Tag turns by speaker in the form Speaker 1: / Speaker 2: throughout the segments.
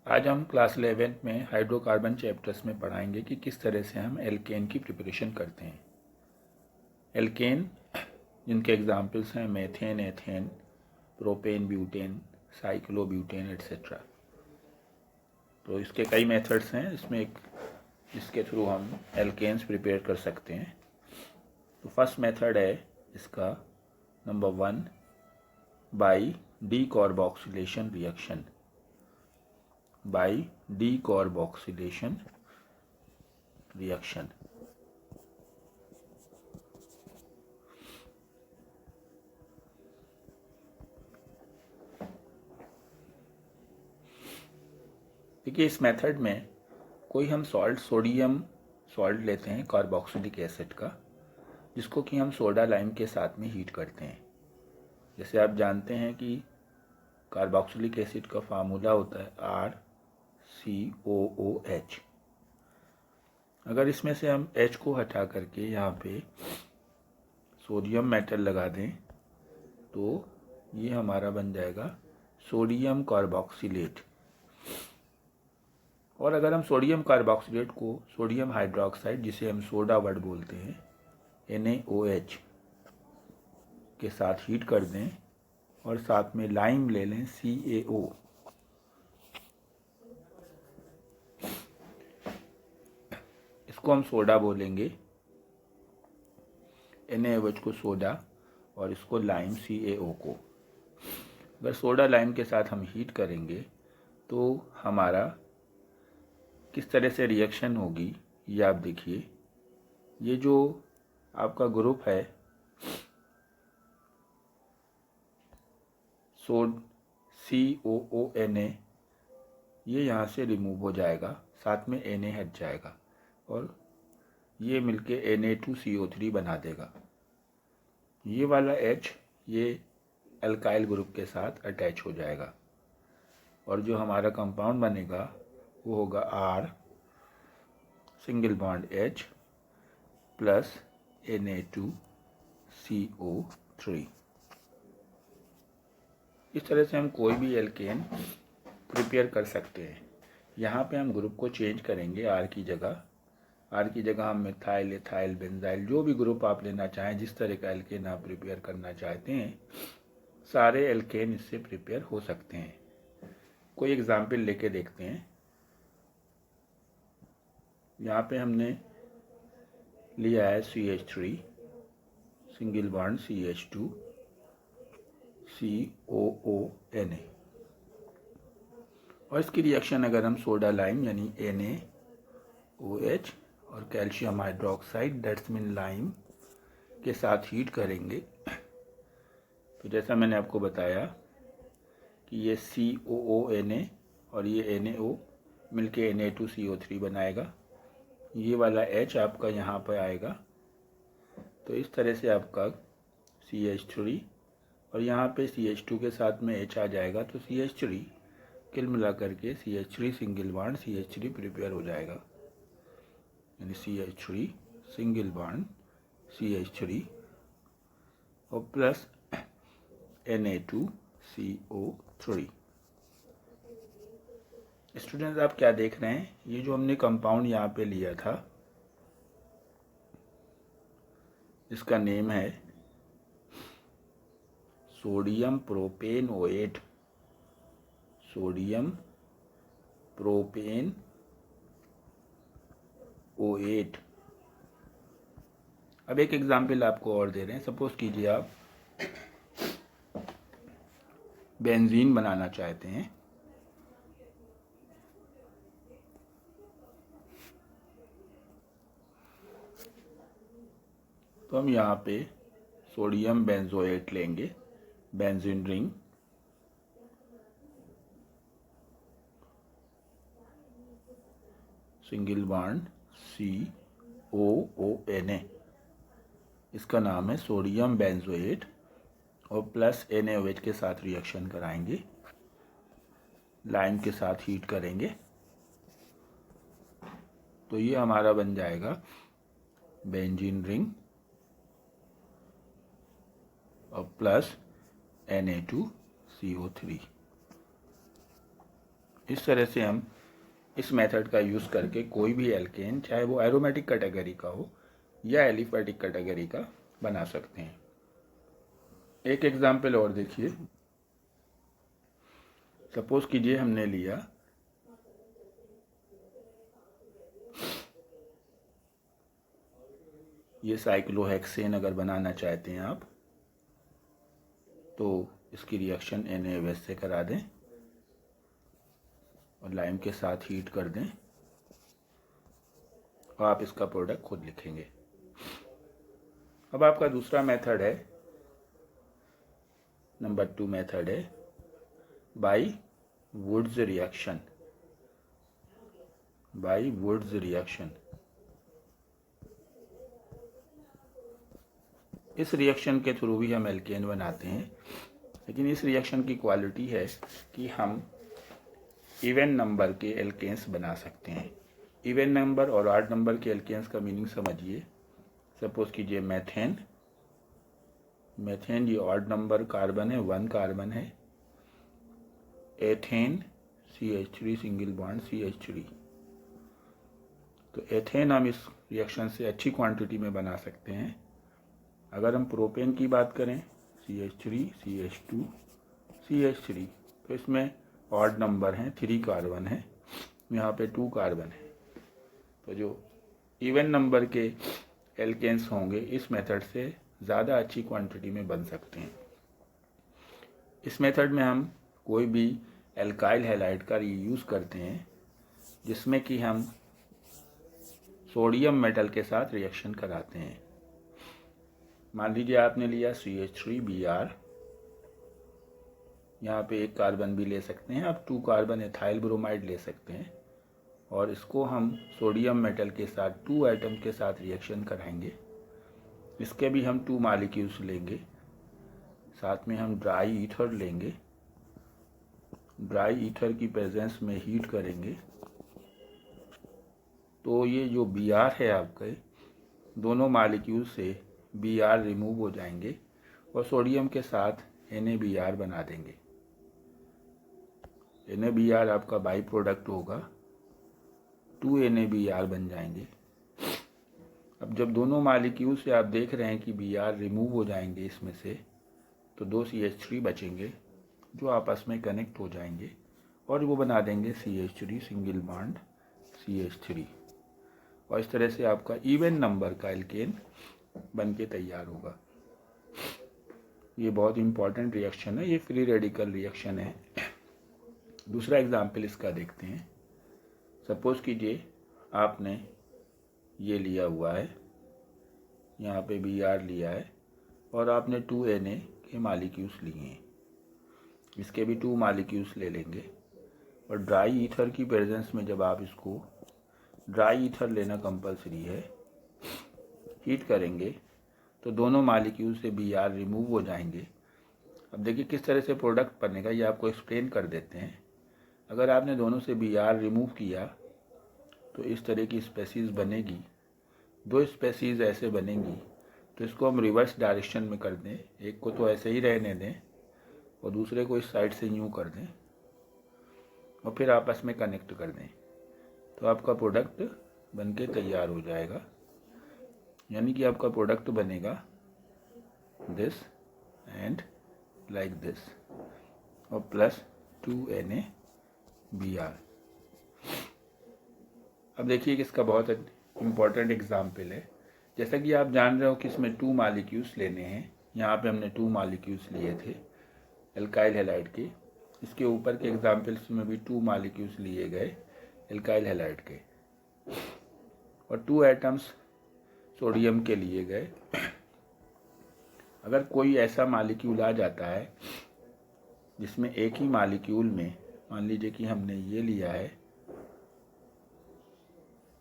Speaker 1: आज हम क्लास 11 में हाइड्रोकार्बन चैप्टर्स में पढ़ाएंगे कि किस तरह से हम एल्केन की प्रिपरेशन करते हैं। एल्केन जिनके एग्जाम्पल्स हैं methane, ethane, propane, butane, cyclobutane etcetera. तो इसके कई मेथड्स हैं, इसके थ्रू हम एल्केन्स प्रिपेयर कर सकते हैं। तो फर्स्ट मेथड है इसका number 1 by decarboxylation reaction. By decarboxylation reaction. देखिए इस मेथड में कोई हम सोडियम सॉल्ट लेते हैं कार्बोक्सिलिक एसिड का, जिसको कि हम सोडा लाइम के साथ में हीट करते हैं। जैसे आप जानते हैं कि कार्बोक्सिलिक एसिड का फार्मूला होता है RCOOH। अगर इसमें से हम H को हटा करके यहाँ पे सोडियम मेटल लगा दें तो ये हमारा बन जाएगा सोडियम कार्बोक्सिलेट। और अगर हम सोडियम कार्बोक्सिलेट को सोडियम हाइड्रोक्साइड, जिसे हम सोडा वर्ड बोलते हैं, NaOH के साथ हीट कर दें और साथ में लाइम ले लें CaO, इसको हम सोडा बोलेंगे, NaOH को सोडा और इसको लाइम CaO को। अगर सोडा लाइम के साथ हम हीट करेंगे तो हमारा किस तरह से रिएक्शन होगी ये आप देखिए। ये जो आपका ग्रुप है COONA, ये यहाँ से रिमूव हो जाएगा, साथ में Na हट जाएगा और ये मिलके Na2CO3 बना देगा। ये वाला H ये अल्काइल ग्रुप के साथ अटैच हो जाएगा और जो हमारा कंपाउंड बनेगा वो होगा R single bond H plus Na2CO3। इस तरह से हम कोई भी एल्केन प्रिपेयर कर सकते हैं। यहाँ पे हम ग्रुप को चेंज करेंगे, R की जगह हम मिथाइल, एथाइल, बेंजाइल, जो भी ग्रुप आप लेना चाहें, जिस तरह का एल्केन आप प्रिपेयर करना चाहते हैं, सारे एल्केन इससे प्रिपेयर हो सकते हैं। कोई एग्जाम्पल लेके देखते हैं। यहाँ पे हमने लिया है CH3 single bond CH2 COONA, और इसकी रिएक्शन अगर हम सोडा लाइम यानी NaOH और calcium hydroxide that's mean lime के साथ हीट करेंगे तो जैसा मैंने आपको बताया कि ये COONA और ये NaO मिलके Na2CO3 बनाएगा। ये वाला H आपका यहाँ पर आएगा, तो इस तरह से आपका CH3 और यहाँ पे CH2 के साथ में H आ जाएगा, तो CH3 किल मिला करके CH3 single bond CH3 prepare हो जाएगा, यानी CH3 सिंगल बॉन्ड CH3 और प्लस Na2CO3। स्टूडेंट्स आप क्या देख रहे हैं, ये जो हमने कंपाउंड यहाँ पे लिया था इसका नेम है sodium propane OH। Sodium propane OH। अब एक एग्जाम्पल आपको और दे रहे हैं। सपोज कीजिए आप बेंजीन बनाना चाहते हैं, तो हम यहाँ पे सोडियम बेंजोएट लेंगे, benzene ring, single bond COONA, इसका नाम है सोडियम बेंजोएट, और प्लस NaOH के साथ रिएक्शन कराएंगे, लाइम के साथ हीट करेंगे, तो ये हमारा बन जाएगा बेंजीन रिंग और प्लस Na2CO3। इस तरह से हम इस मेथड का यूज़ करके कोई भी एल्केन, चाहे वो एरोमेटिक कैटेगरी का हो या एलिफेटिक कैटेगरी का, बना सकते हैं। एक एग्जाम्पल और देखिए। सपोज कीजिए हमने लिया ये साइक्लोहेक्सेन, अगर बनाना चाहते हैं आप तो इसकी रिएक्शन NaOH से करा दें और लाइम के साथ हीट कर दें और आप इसका प्रोडक्ट खुद लिखेंगे। अब आपका दूसरा मेथड है, नंबर 2 मेथड है by Wurtz reaction. By Wurtz reaction, इस रिएक्शन के थ्रू भी हम एल्केन बनाते हैं, लेकिन इस रिएक्शन की क्वालिटी है कि हम इवन नंबर के एल्केन्स बना सकते हैं। इवन नंबर और ऑड नंबर के एल्केन्स का मीनिंग समझिए। सपोज कीजिए मेथेन, मेथेन ये ऑड नंबर कार्बन है, 1 कार्बन है। Ethane CH3 single bond CH3, तो एथेन हम इस रिएक्शन से अच्छी क्वांटिटी में बना सकते हैं। अगर हम प्रोपेन की बात करें CH3 CH2 CH3, तो इसमें ऑड नंबर हैं, 3 कार्बन है, यहाँ पे 2 कार्बन है। तो जो इवन नंबर के एल्केन्स होंगे इस मेथड से ज़्यादा अच्छी क्वांटिटी में बन सकते हैं। इस मेथड में हम कोई भी एल्काइल हैलाइड का यूज़ करते हैं, जिसमें कि हम सोडियम मेटल के साथ रिएक्शन कराते हैं। मान लीजिए आपने लिया CH3Br, यहाँ पे 1 कार्बन भी ले सकते हैं आप, 2 कार्बन एथाइल ब्रोमाइड ले सकते हैं, और इसको हम सोडियम मेटल के साथ 2 एटम के साथ रिएक्शन कराएंगे। इसके भी हम 2 मॉलिक्यूल्स लेंगे, साथ में हम ड्राई ईथर लेंगे। ड्राई ईथर की प्रेजेंस में हीट करेंगे, तो ये जो Br है आपके, दोनों मॉलिक्यूल से Br रिमूव हो जाएंगे और सोडियम के साथ NaBr बना देंगे। NaBr आपका बाई प्रोडक्ट होगा, 2 NaBr बन जाएंगे। अब जब दोनों मॉलिक्यूल से आप देख रहे हैं कि Br रिमूव हो जाएंगे इसमें से, तो 2 CH3 बचेंगे जो आपस में कनेक्ट हो जाएंगे और वो बना देंगे CH3 सिंगल बॉन्ड CH3, और इस तरह से आपका इवन नंबर का एल्केन बन के तैयार होगा। ये बहुत इंपॉर्टेंट रिएक्शन है, ये फ्री रेडिकल रिएक्शन है। दूसरा एग्जाम्पल इसका देखते हैं। सपोज कीजिए आपने ये लिया हुआ है, यहाँ पे Br लिया है और आपने 2 Na के मॉलिक्यूल्स लिए हैं, इसके भी 2 मॉलिक्यूल्स ले लेंगे, और ड्राई ईथर की प्रेजेंस में जब आप इसको, ड्राई ईथर लेना कंपलसरी है, हीट करेंगे तो दोनों मॉलिक्यूल से Br रिमूव हो जाएंगे। अब देखिए किस तरह से प्रोडक्ट बनेगा, ये आपको एक्सप्लेन कर देते हैं। अगर आपने दोनों से Br रिमूव किया तो इस तरह की स्पेसीज बनेगी, 2 स्पेसीज ऐसे बनेंगी, तो इसको हम रिवर्स डायरेक्शन में कर दें। एक को तो ऐसे ही रहने दें और दूसरे को इस साइड से यूँ कर दें और फिर आपस में कनेक्ट कर दें, तो आपका प्रोडक्ट बन के तैयार हो जाएगा। यानी कि आपका प्रोडक्ट बनेगा दिस एंड लाइक दिस और प्लस 2 NaBr। अब देखिए कि इसका बहुत इम्पॉर्टेंट एग्जाम्पल है। जैसा कि आप जान रहे हो कि इसमें 2 मॉलिक्यूल्स लेने हैं, यहाँ पे हमने 2 मॉलिक्यूल्स लिए थे एल्काइल हैलाइड के। इसके ऊपर के एग्जाम्पल्स में भी 2 मॉलिक्यूल्स लिए गए एल्काइल हैलाइड के, और 2 एटम्स सोडियम के लिए गए। अगर कोई ऐसा मॉलिक्यूल आ जाता है जिसमें एक ही मॉलिक्यूल में, मान लीजिए कि हमने ये लिया है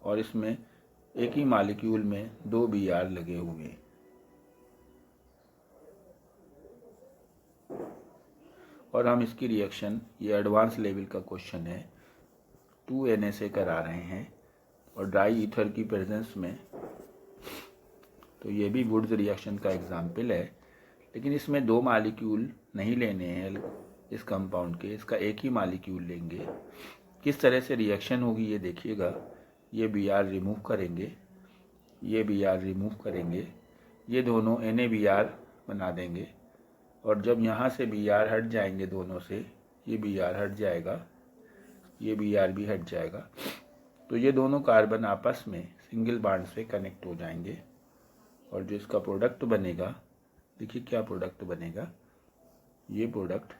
Speaker 1: और इसमें एक ही मॉलिक्यूल में 2 Br लगे हुए हैं, और हम इसकी रिएक्शन, ये एडवांस लेवल का क्वेश्चन है, 2 Na से करा रहे हैं और ड्राई ईथर की प्रेजेंस में, तो ये भी वुड्स रिएक्शन का एग्जाम्पल है। लेकिन इसमें 2 मॉलिक्यूल नहीं लेने हैं इस कंपाउंड के, इसका एक ही मॉलिक्यूल लेंगे किस तरह से रिएक्शन होगी ये देखिएगा। ये Br रिमूव करेंगे, ये Br रिमूव करेंगे, ये दोनों NaBr बना देंगे। और जब यहाँ से Br हट जाएंगे दोनों से, ये Br हट जाएगा, ये Br भी हट जाएगा, तो ये दोनों कार्बन आपस में सिंगल बॉन्ड से कनेक्ट हो जाएंगे। और जो इसका प्रोडक्ट बनेगा, देखिए क्या प्रोडक्ट बनेगा। ये प्रोडक्ट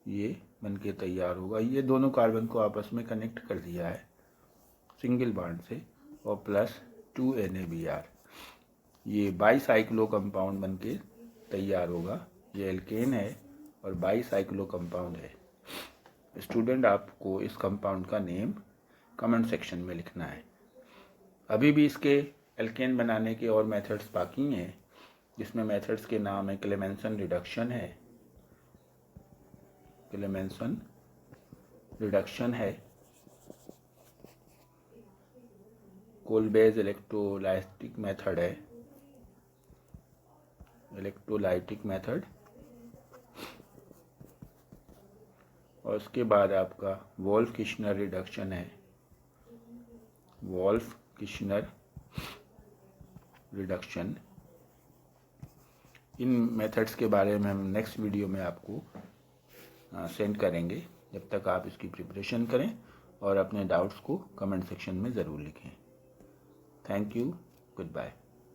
Speaker 1: ये बन के तैयार होगा। ये दोनों कार्बन को आपस में कनेक्ट कर दिया है सिंगल बॉन्ड से, और प्लस 2 NaBr, ये बाईसाइक्लो कंपाउंड बन के तैयार होगा। ये एल्केन है और बाईसाइक्लो कंपाउंड है। स्टूडेंट, आपको इस कंपाउंड का नेम कमेंट सेक्शन में लिखना है। अभी भी इसके एल्केन बनाने के और मेथड्स बाकी हैं, जिसमें मेथड्स के नाम है क्लेमेंसन रिडक्शन है, क्लेमेंसन रिडक्शन है, कोलबेज इलेक्ट्रोलाइटिक मेथड है, इलेक्ट्रोलाइटिक मेथड, और उसके बाद आपका वोल्फ-किर्चनर रिडक्शन है, वोल्फ-किर्चनर रिडक्शन। इन मेथड्स के बारे में हम नेक्स्ट वीडियो में आपको सेंड करेंगे। जब तक आप इसकी प्रिपरेशन करें और अपने डाउट्स को कमेंट सेक्शन में ज़रूर लिखें। Thank you, good bye.